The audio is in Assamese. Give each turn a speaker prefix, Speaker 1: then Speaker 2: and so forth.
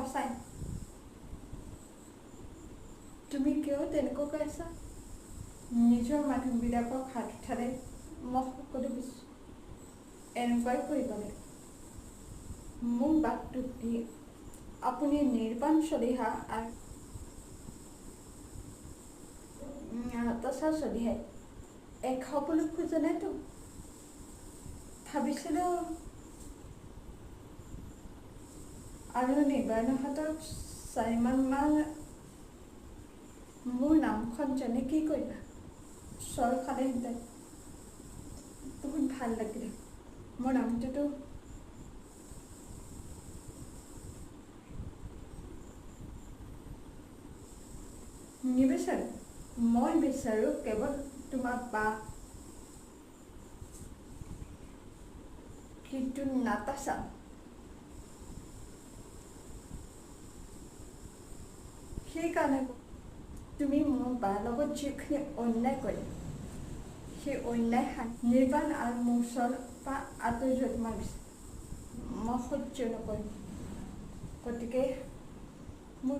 Speaker 1: সঁচাই তুমি কিয় তেনেকৈ কৈ আছা নিজৰ মানুহবিলাকক হাত উঠালে মই সকলো এনেকুৱাই কৰিব লাগে মোক বাটটো দি আপুনি নিৰ্বাণ চলিহা আৰু তচা চলিহে এক হ'বলৈ খোজা নাইতো ভাবিছিলোঁ আৰু নিৰ্বাণহঁতক 4 মান মোৰ নামখন জানি কি কৰিবা চৰ খালেহেঁতেন বহুত ভাল লাগিলে মোৰ নামটোতো নিবিচাৰোঁ মই বিচাৰোঁ কেৱল তোমাৰ বা কিন্তু নাতাচা সেইকাৰণে তুমি মোৰ বাৰ লগত যিখিনি অন্যায় কৰিলা সেই অন্যায় নিৰ্বাণ আৰু মোৰ ওচৰৰ পৰা আঁতৰি যোৱা তোমাৰ বিচাৰ মই সহ্য নকৰিম গতিকে মোৰ